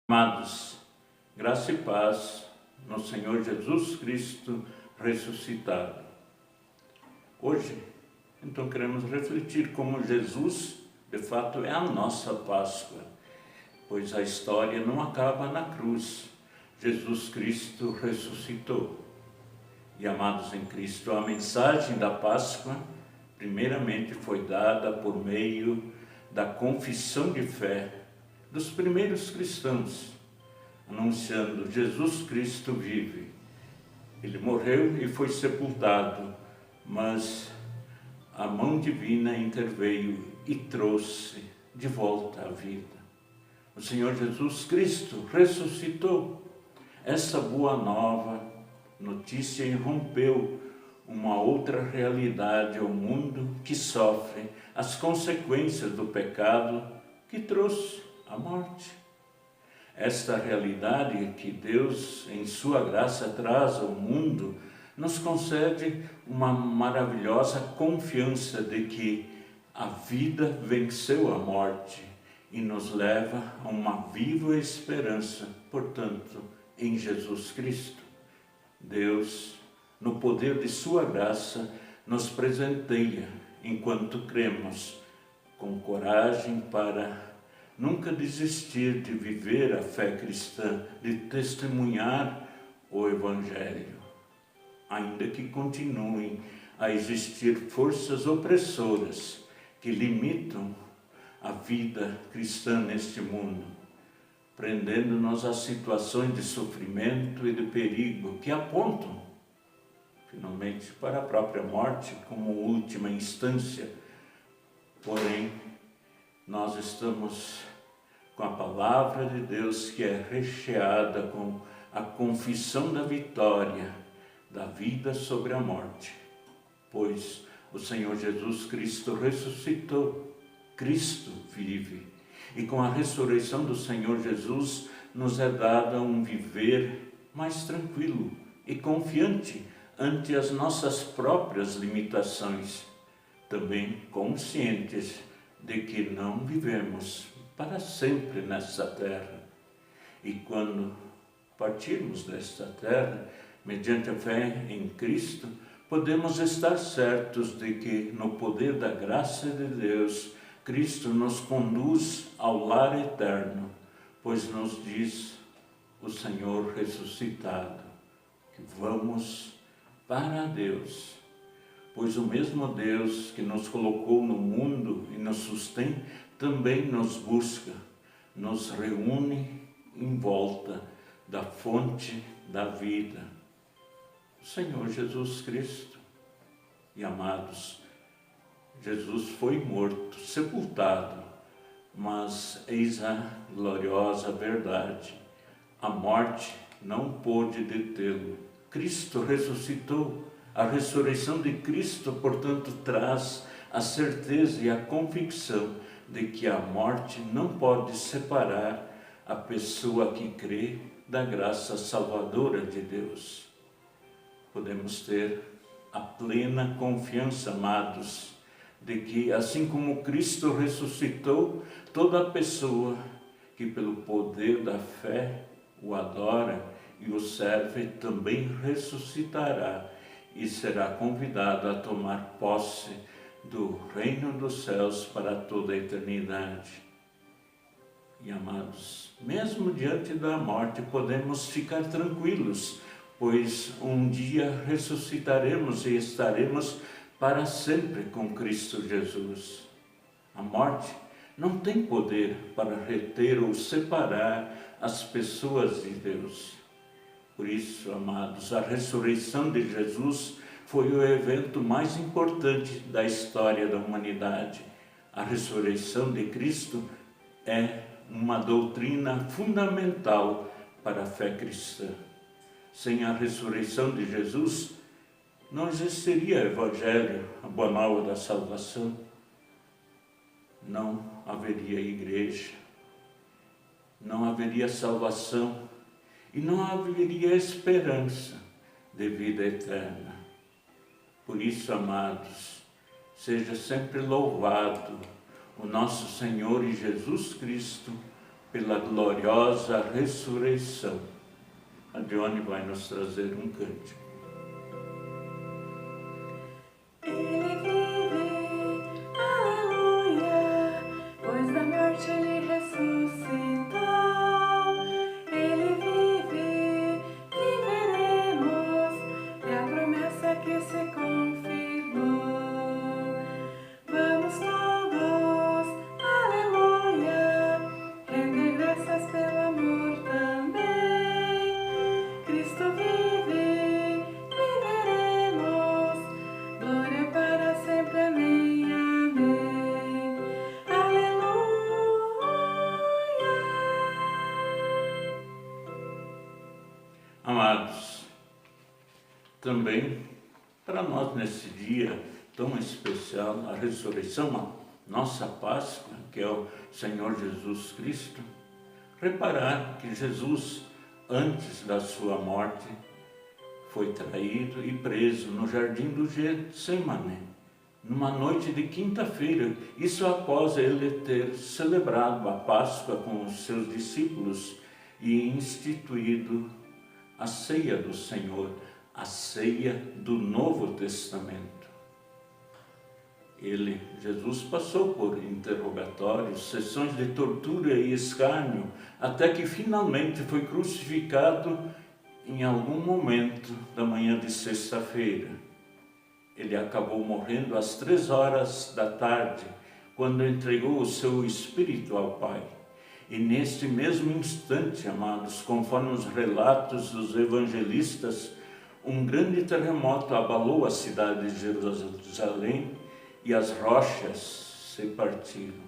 Amados, graça e paz no Senhor Jesus Cristo ressuscitado. Hoje, então, queremos refletir como Jesus, de fato, é a nossa Páscoa, pois a história não acaba na cruz. Jesus Cristo ressuscitou. E, amados em Cristo, a mensagem da Páscoa, primeiramente, foi dada por meio da confissão de fé dos primeiros cristãos, anunciando: Jesus Cristo vive. Ele morreu e foi sepultado, mas a mão divina interveio e trouxe de volta a vida. O Senhor Jesus Cristo ressuscitou. Essa boa nova notícia irrompeu uma outra realidade ao mundo que sofre as consequências do pecado que trouxe a morte. Esta realidade que Deus, em sua graça, traz ao mundo, nos concede uma maravilhosa confiança de que a vida venceu a morte e nos leva a uma viva esperança, portanto, em Jesus Cristo. Deus, no poder de sua graça, nos presenteia, enquanto cremos, com coragem para nunca desistir de viver a fé cristã, de testemunhar o Evangelho, ainda que continuem a existir forças opressoras que limitam a vida cristã neste mundo, prendendo-nos a situações de sofrimento e de perigo que apontam, finalmente, para a própria morte como última instância. Porém, nós estamos com a palavra de Deus, que é recheada com a confissão da vitória da vida sobre a morte, pois o Senhor Jesus Cristo ressuscitou. Cristo vive, e com a ressurreição do Senhor Jesus nos é dado um viver mais tranquilo e confiante ante as nossas próprias limitações, também conscientes de que não vivemos para sempre nesta terra. E quando partirmos desta terra, mediante a fé em Cristo, podemos estar certos de que, no poder da graça de Deus, Cristo nos conduz ao lar eterno, pois nos diz o Senhor ressuscitado, que vamos para Deus. Pois o mesmo Deus que nos colocou no mundo e nos sustém, também nos busca, nos reúne em volta da fonte da vida, o Senhor Jesus Cristo. E, amados, Jesus foi morto, sepultado, mas eis a gloriosa verdade: a morte não pôde detê-lo. Cristo ressuscitou. A ressurreição de Cristo, portanto, traz a certeza e a convicção de que a morte não pode separar a pessoa que crê da graça salvadora de Deus. Podemos ter a plena confiança, amados, de que, assim como Cristo ressuscitou, toda pessoa que pelo poder da fé o adora e o serve também ressuscitará e será convidado a tomar posse do reino dos céus para toda a eternidade. E, amados, mesmo diante da morte, podemos ficar tranquilos, pois um dia ressuscitaremos e estaremos para sempre com Cristo Jesus. A morte não tem poder para reter ou separar as pessoas de Deus. Por isso, amados, a ressurreição de Jesus foi o evento mais importante da história da humanidade. A ressurreição de Cristo é uma doutrina fundamental para a fé cristã. Sem a ressurreição de Jesus, não existiria Evangelho, a boa nova da salvação. Não haveria igreja, não haveria salvação e não haveria esperança de vida eterna. Por isso, amados, seja sempre louvado o nosso Senhor e Jesus Cristo pela gloriosa ressurreição. A Dione vai nos trazer um cântico. Ele vive, aleluia, pois da morte ele ressuscitou. Ele vive, viveremos, é a promessa que se confirmou. Vamos todos, aleluia, render graças pelo amor também. Cristo vive, viveremos, glória para sempre, amém, amém. Aleluia. Amados, também para nós nesse dia tão especial, a ressurreição, a nossa Páscoa, que é o Senhor Jesus Cristo, reparar que Jesus, antes da sua morte, foi traído e preso no jardim do Getsemane, numa noite de quinta-feira, isso após ele ter celebrado a Páscoa com os seus discípulos e instituído a ceia do Senhor, a ceia do Novo Testamento. Jesus passou por interrogatórios, sessões de tortura e escárnio, até que finalmente foi crucificado em algum momento da manhã de sexta-feira. Ele acabou morrendo às 3 da tarde, quando entregou o seu espírito ao Pai. E neste mesmo instante, amados, conforme os relatos dos evangelistas, um grande terremoto abalou a cidade de Jerusalém e as rochas se partiram.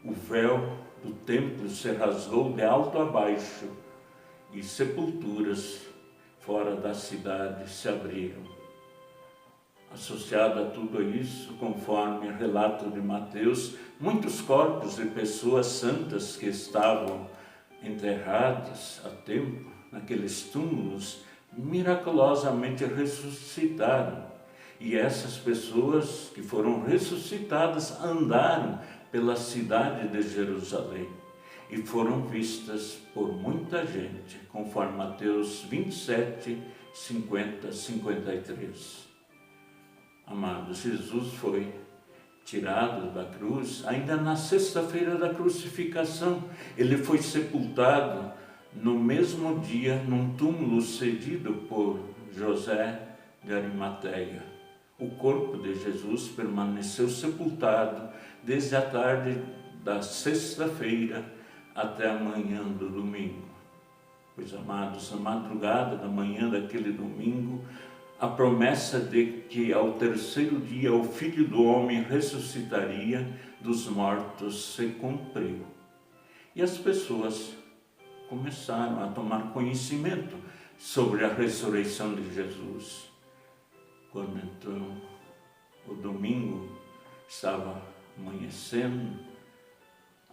O véu do templo se rasgou de alto a baixo e sepulturas fora da cidade se abriram. Associado a tudo isso, conforme o relato de Mateus, muitos corpos de pessoas santas que estavam enterrados há tempo naqueles túmulos miraculosamente ressuscitaram. E essas pessoas que foram ressuscitadas andaram pela cidade de Jerusalém e foram vistas por muita gente, conforme Mateus 27, 50, 53. Amados, Jesus foi tirado da cruz ainda na sexta-feira da crucificação. Ele foi sepultado no mesmo dia num túmulo cedido por José de Arimateia. O corpo de Jesus permaneceu sepultado desde a tarde da sexta-feira até a manhã do domingo. Pois, amados, na madrugada da manhã daquele domingo, a promessa de que ao terceiro dia o Filho do Homem ressuscitaria dos mortos se cumpriu. E as pessoas começaram a tomar conhecimento sobre a ressurreição de Jesus. Quando então o domingo estava amanhecendo,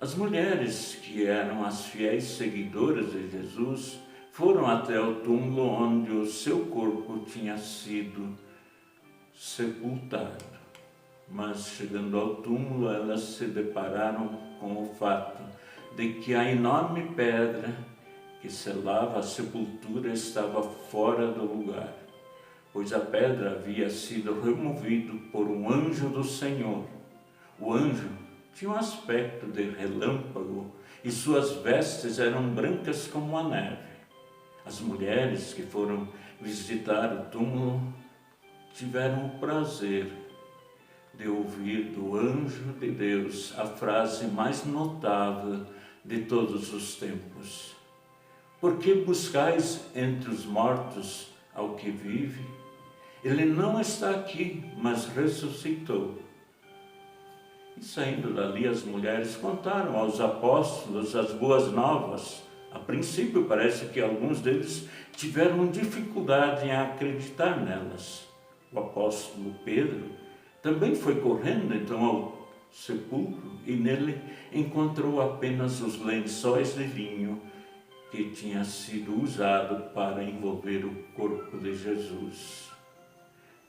as mulheres que eram as fiéis seguidoras de Jesus foram até o túmulo onde o seu corpo tinha sido sepultado. Mas chegando ao túmulo, elas se depararam com o fato de que a enorme pedra que selava a sepultura estava fora do lugar, pois a pedra havia sido removida por um anjo do Senhor. O anjo tinha um aspecto de relâmpago e suas vestes eram brancas como a neve. As mulheres que foram visitar o túmulo tiveram o prazer de ouvir do anjo de Deus a frase mais notável de todos os tempos: por que buscais entre os mortos ao que vive? Ele não está aqui, mas ressuscitou. E saindo dali, as mulheres contaram aos apóstolos as boas novas. A princípio, parece que alguns deles tiveram dificuldade em acreditar nelas. O apóstolo Pedro também foi correndo então ao sepulcro e nele encontrou apenas os lençóis de linho que tinha sido usado para envolver o corpo de Jesus.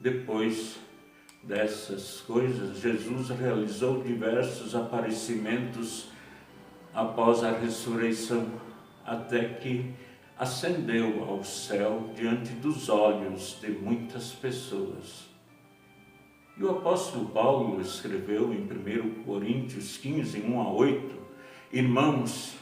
Depois dessas coisas, Jesus realizou diversos aparecimentos após a ressurreição, até que ascendeu ao céu diante dos olhos de muitas pessoas. E o apóstolo Paulo escreveu em 1 Coríntios 15, 1-8, irmãos,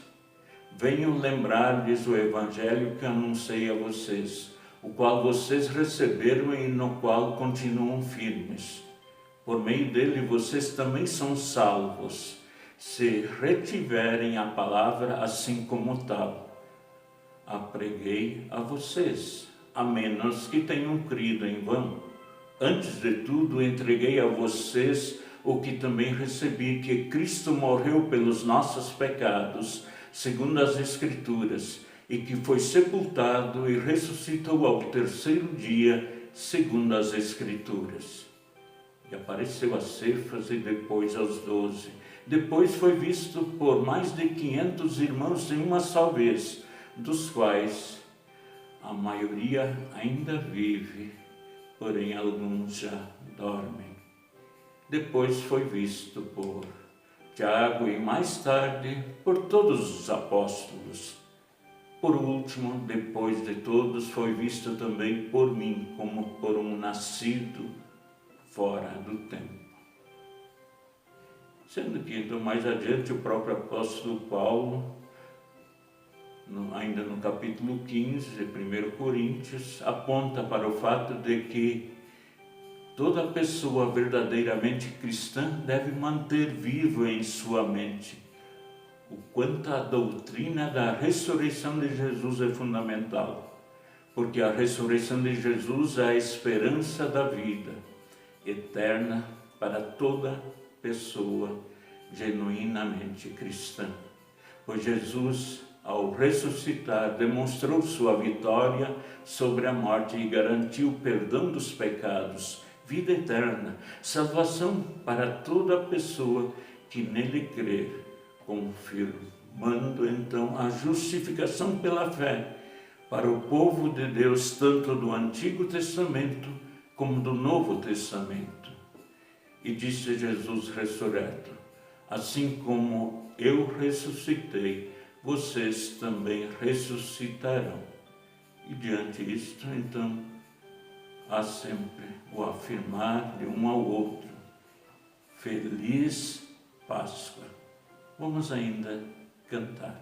venho lembrar-lhes o evangelho que anunciei a vocês, o qual vocês receberam e no qual continuam firmes. Por meio dele vocês também são salvos, se retiverem a palavra assim como tal. A preguei a vocês, a menos que tenham crido em vão. Antes de tudo, entreguei a vocês o que também recebi, que Cristo morreu pelos nossos pecados, segundo as Escrituras, e que foi sepultado e ressuscitou ao terceiro dia, segundo as Escrituras. E apareceu a Cefas e depois aos 12. Depois foi visto por mais de 500 irmãos em uma só vez, dos quais a maioria ainda vive, porém alguns já dormem. Depois foi visto por Tiago e mais tarde por todos os apóstolos. Por último, depois de todos, foi visto também por mim, como por um nascido fora do tempo. Sendo que, então, mais adiante, o próprio apóstolo Paulo, ainda no capítulo 15 de 1 Coríntios, aponta para o fato de que toda pessoa verdadeiramente cristã deve manter vivo em sua mente o quanto a doutrina da ressurreição de Jesus é fundamental, porque a ressurreição de Jesus é a esperança da vida eterna para toda pessoa genuinamente cristã. Pois Jesus, ao ressuscitar, demonstrou sua vitória sobre a morte e garantiu o perdão dos pecados, vida eterna, salvação para toda pessoa que nele crer, confirmando então a justificação pela fé para o povo de Deus, tanto do Antigo Testamento como do Novo Testamento. E disse Jesus ressurreto: assim como eu ressuscitei, vocês também ressuscitarão. E diante disto, então, há sempre o afirmar de um ao outro: Feliz Páscoa. Vamos ainda cantar.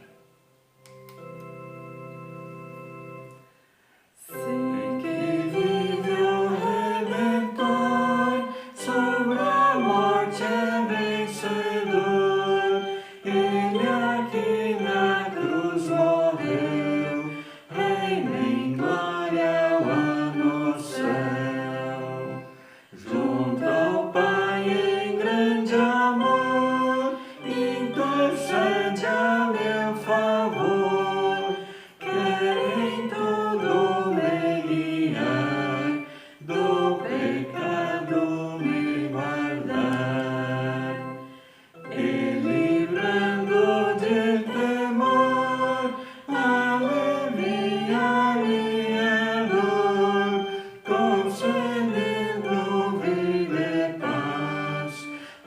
Sei que vive o Redentor, sobre a morte é vencedor. Ele aqui na cruz morreu, reina em glória lá no céu. Junto ao Pai em grande amor, intercede a meu favor. Quer em tudo me guiar, do pecado me guardar, e livrando de temor, alivia minha dor, concedendo vida e paz,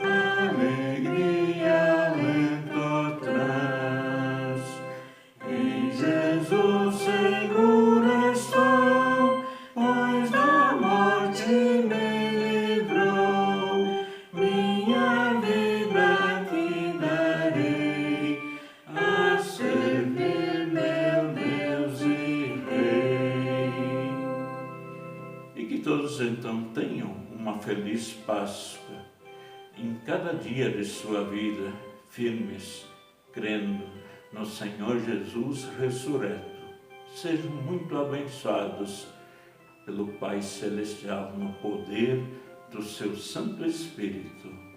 alegria alento traz. Em Jesus seguro estou, pois da morte me livrou. Minha vida te darei, a servir meu Deus e Rei. E que todos então tenham uma feliz Páscoa em cada dia de sua vida, firmes, crendo no Senhor Jesus ressurreto. Sejam muito abençoados pelo Pai Celestial no poder do seu Santo Espírito.